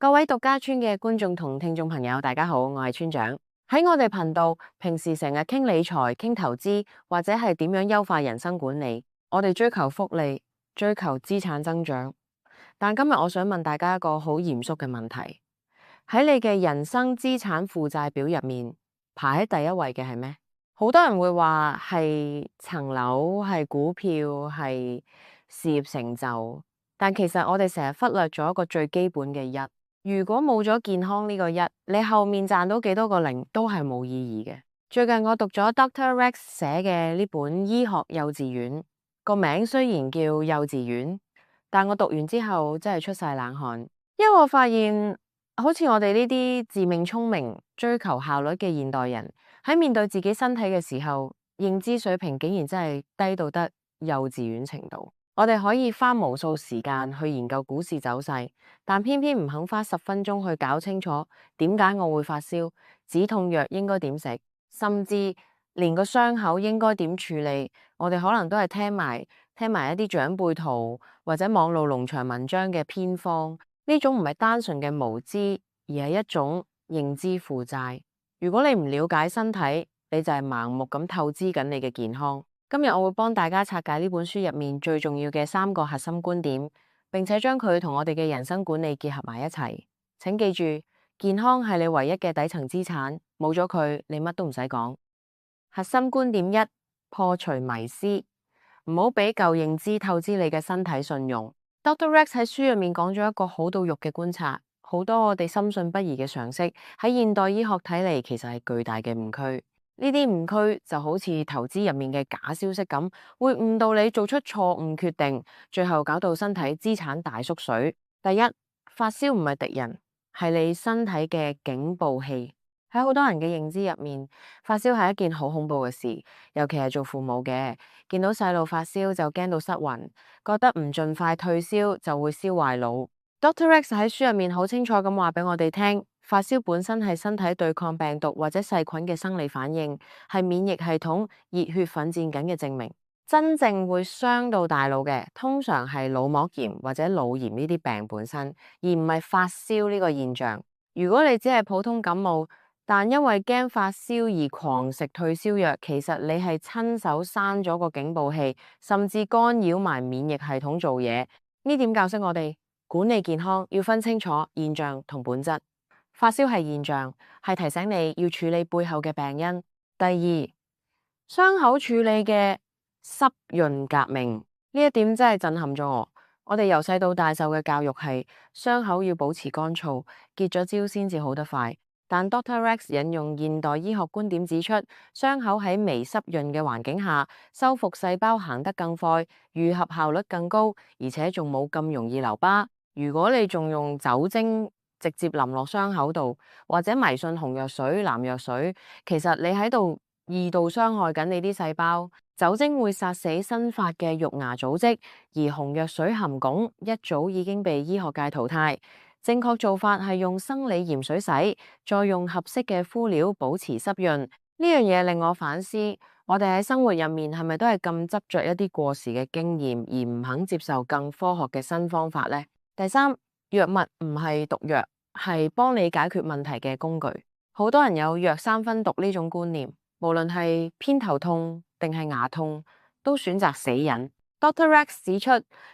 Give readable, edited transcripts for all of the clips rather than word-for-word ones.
各位獨家村嘅觀眾同聽眾朋友，大家好，我係村長。喺我哋頻道，平時成日傾理財、傾投資，或者係點樣優化人生管理。我哋追求福利，追求資產增長。但今日我想問大家一個好嚴肅嘅問題：喺你嘅人生資產負債表入面，排喺第一位嘅係咩？好多人會話係層樓、係股票、係事業成就，但其實我哋成日忽略咗一個最基本嘅一。如果冇咗健康呢個一，你後面賺到幾多個零都係冇意義嘅。最近我讀咗 Dr. Rex 寫嘅呢本《醫學幼稚園》，個名雖然叫幼稚園，但我讀完之後真係出晒冷汗，因為我發現好似我哋呢啲自命聰明、追求效率嘅現代人，喺面對自己身體嘅時候，認知水平竟然真係低到得幼稚園程度。我哋可以花無數時間去研究股市走勢，但偏偏唔肯花10分鐘去搞清楚點解我會發燒，止痛藥應該點食，甚至連個傷口應該點處理，我哋可能都係聽埋一啲長輩圖或者網路農場文章嘅偏方。呢種唔係單純嘅無知，而係一種認知負債。如果你唔了解身體，你就係盲目咁透支緊你嘅健康。今日我會幫大家拆解呢本書入面最重要嘅3個核心觀點，並且將佢同我哋嘅人生管理結合埋一齊。請記住，健康係你唯一嘅底層資產，冇咗佢，你乜都唔使講。核心觀點一：破除迷思，唔好俾舊認知透支你嘅身體信用。Dr. Rex 喺書入面講咗一個好到肉嘅觀察，好多我哋深信不疑嘅常識喺現代醫學睇嚟，其實係巨大嘅誤區。呢啲誤區就好似投資入面嘅假消息咁，會誤導你做出錯誤決定，最後搞到身體資產大縮水。第一，發燒唔係敵人，係你身體嘅警報器。喺好多人嘅認知入面，發燒係一件好恐怖嘅事，尤其係做父母嘅，見到細路發燒就驚到失魂，覺得唔盡快退燒就會燒壞腦。Dr. Rex 喺書入面好清楚咁話俾我哋聽，發燒本身係身體對抗病毒或者細菌嘅生理反應，係免疫系統熱血奮戰緊嘅證明。真正會傷到大腦嘅，通常係腦膜炎或者腦炎呢啲病本身，而唔係發燒呢個現象。如果你只係普通感冒，但因為驚發燒而狂食退燒藥，其實你係親手閂咗個警報器，甚至干擾埋免疫系統做嘢。呢點教識我哋管理健康要分清楚現象同本質。發燒係現象，係提醒你要處理背後嘅病因。第二，傷口處理嘅濕潤革命，呢一點真係震撼咗我。我哋由細到大受嘅教育係傷口要保持乾燥，結咗焦先至好得快。但 Dr. Rex 引用現代醫學觀點指出，傷口喺微濕潤嘅環境下，修復細胞行得更快，愈合效率更高，而且仲冇咁容易留疤。如果你仲用酒精直接淋落傷口度，或者迷信紅藥水、藍藥水，其實你喺度二度傷害緊你啲細胞。酒精會殺死新發嘅肉芽組織，而紅藥水含汞一早已經被醫學界淘汰。正確做法係用生理鹽水洗，再用合適嘅敷料保持濕潤。呢樣嘢令我反思，我哋喺生活入面係咪都係咁執着一啲過時嘅經驗，而唔肯接受更科學嘅新方法呢？第三，藥物唔係毒藥，係幫你解決問題嘅工具。好多人有藥三分毒呢種觀念，無論係偏頭痛定係牙痛，都選擇死忍。Dr. Rex 指出，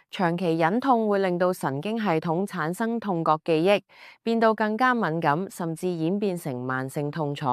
長期忍痛會令到神經系統產生痛覺記憶，變到更加敏感，甚至演變成慢性痛楚。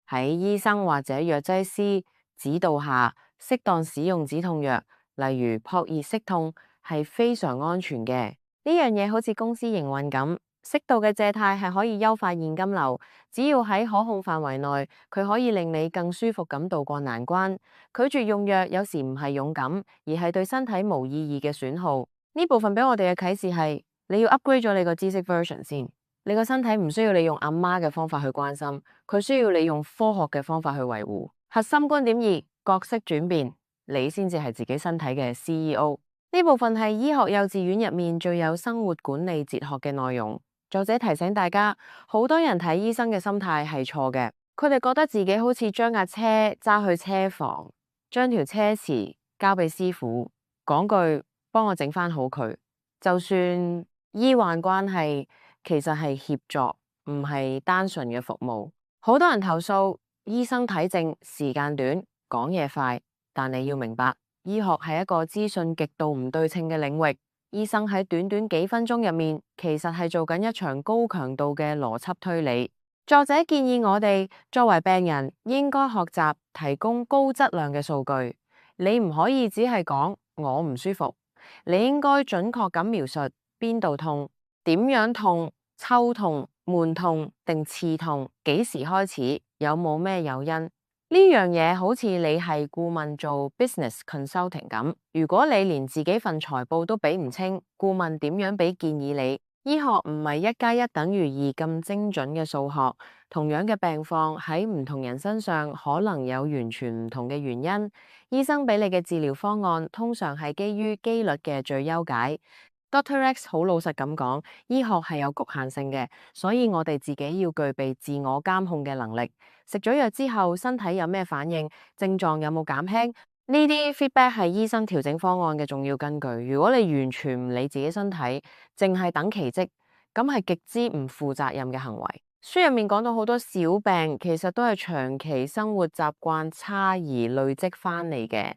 喺醫生或者藥劑師指導下，適當使用止痛藥，例如撲熱息痛，係非常安全嘅。呢樣嘢好似公司營運咁。適度嘅借貸係可以優化現金流，只要喺可控範圍內，佢可以令你更舒服咁渡過難關。拒絕用藥有時唔係勇敢，而係對身體無意義嘅損耗。呢部分俾我哋嘅啟示係，你要 upgrade 咗你個知識 version 先。你個身體唔需要你用阿媽嘅方法去關心，佢需要你用科學嘅方法去維護。核心觀點二：角色轉變，你先至係自己身體嘅 CEO。呢部分係醫學幼稚園入面最有生活管理哲學嘅內容。作者提醒大家，好多人睇醫生嘅心態係錯嘅，佢哋覺得自己好似將架車揸去車房，將條車匙交俾師傅，講句幫我整翻好佢。就算醫患關係其實係協助，唔係單純嘅服務。好多人投訴醫生睇症時間短，講嘢快，但你要明白，醫學係一個資訊極度唔對稱嘅領域。醫生喺短短幾分鐘入面，其實係做緊一場高強度嘅邏輯推理。作者建議我哋作為病人，應該學習提供高質量嘅數據。你唔可以只係講我唔舒服，你應該準確咁描述邊度痛、點樣痛、抽痛、悶痛定刺痛、幾時開始、有冇咩誘因。呢樣嘢好似你係顧問做 business consulting 咁，如果你連自己份財報都比唔清，顧問點樣俾建議你？醫學唔係1+1=2咁精準嘅數學，同樣嘅病況喺唔同人身上可能有完全唔同嘅原因。醫生俾你嘅治療方案通常係基於機率嘅最優解。Dr. X 好老實咁講，醫學係有局限性嘅，所以我哋自己要具備自我監控嘅能力。食咗藥之後，身體有咩反應，症狀有冇減輕，呢啲 feedback 係醫生調整方案嘅重要根據。如果你完全唔理自己身體，淨係等奇蹟，咁係極之唔負責任嘅行為。書入面講到好多小病，其實都係長期生活習慣差而累積翻嚟嘅，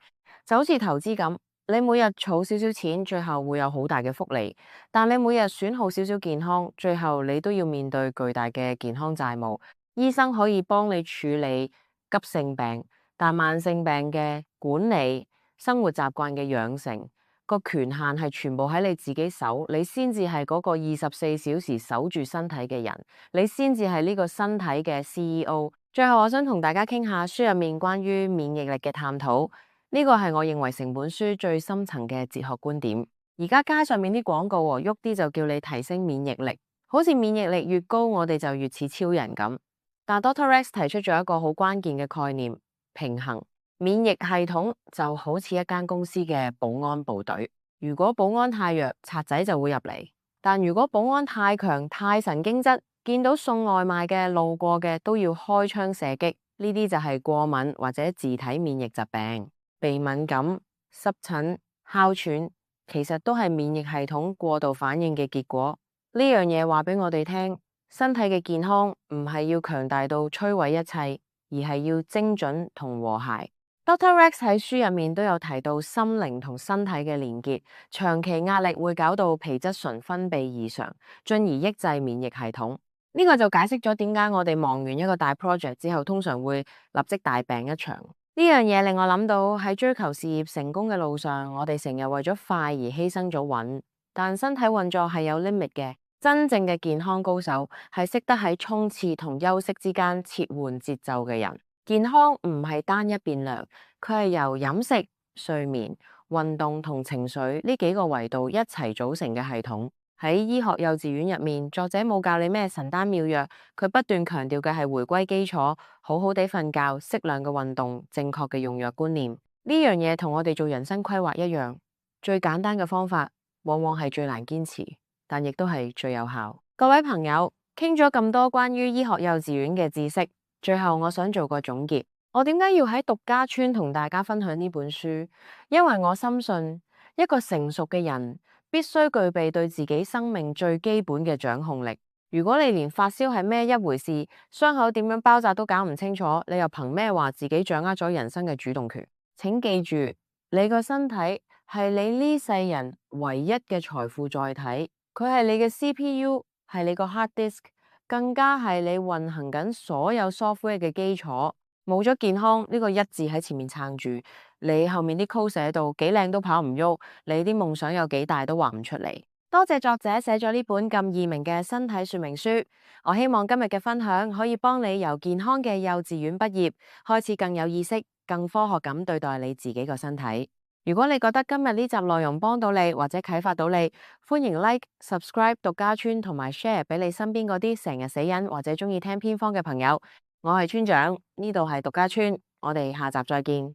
就好似投資咁。你每日儲少少錢，最後會有好大嘅複利，但你每日損耗少少健康，最後你都要面對巨大嘅健康債務。醫生可以幫你處理急性病，但慢性病嘅管理、生活習慣嘅養成，個權限係全部喺你自己手，你先至係嗰個24小時守住身體嘅人，你先至係呢個身體嘅 CEO。最後我想同大家傾下書入面關於免疫力嘅探討。呢個係我認為成本書最深層嘅哲學觀點。而家街上面啲廣告喐啲就叫你提升免疫力，好似免疫力越高，我哋就越似超人咁。但 Dr. X 提出咗一個好關鍵嘅概念：平衡。免疫系統就好似一間公司嘅保安部隊，如果保安太弱，賊仔就會入嚟；但如果保安太強、太神經質，見到送外賣嘅、路過嘅都要開槍射擊。呢啲就係過敏或者自體免疫疾病。鼻敏感、濕疹、哮喘，其實都係免疫系統過度反應嘅結果。呢樣嘢話俾我哋聽，身體嘅健康唔係要強大到摧毀一切，而係要精準同和諧。Dr. X 喺書入面都有提到心靈同身體嘅連結，長期壓力會搞到皮質醇分泌異常，進而抑制免疫系統。呢個就解釋咗點解我哋忙完一個大 project 之後，通常會立即大病一場。呢樣嘢令我諗到喺追求事業成功嘅路上，我哋成日為咗快而犧牲咗穩，但身體運作係有 limit 嘅。真正嘅健康高手係識得喺衝刺同休息之間切換節奏嘅人。健康唔係單一變量，佢係由飲食、睡眠、運動同情緒呢幾個維度一齊組成嘅系統。喺醫學幼稚園入面，作者冇教你咩神丹妙藥，佢不斷強調嘅係回歸基礎，好好地瞓覺，適量嘅運動，正確嘅用藥觀念。呢樣嘢同我哋做人生規劃一樣，最簡單嘅方法往往係最難堅持，但亦都係最有效。各位朋友，傾咗咁多關於醫學幼稚園嘅知識，最後我想做個總結。我點解要喺獨家村同大家分享呢本書？因為我深信一個成熟嘅人必須具備對自己生命最基本嘅掌控力。如果你連發燒係咩一回事，傷口點樣包紮都搞唔清楚，你又憑咩話自己掌握咗人生嘅主動權？請記住，你個身體係你呢世人唯一嘅財富載體，佢係你嘅 CPU， 係你個 hard disk， 更加係你運行緊所有 software 嘅基礎。冇咗健康呢個一字喺前面撐住，你後面啲 code 寫到幾靚都跑唔喐，你啲夢想有幾大都畫唔出嚟。多謝作者寫咗呢本咁易明嘅身體說明書，我希望今日嘅分享可以幫你由健康嘅幼稚園畢業，開始更有意識、更科學咁對待你自己個身體。如果你覺得今日呢集內容幫到你或者啟發到你，歡迎 like、subscribe 獨家村同埋 share 俾你身邊嗰啲成日死忍或者中意聽偏方嘅朋友。我係村長，呢度係獨家村，我哋下集再見。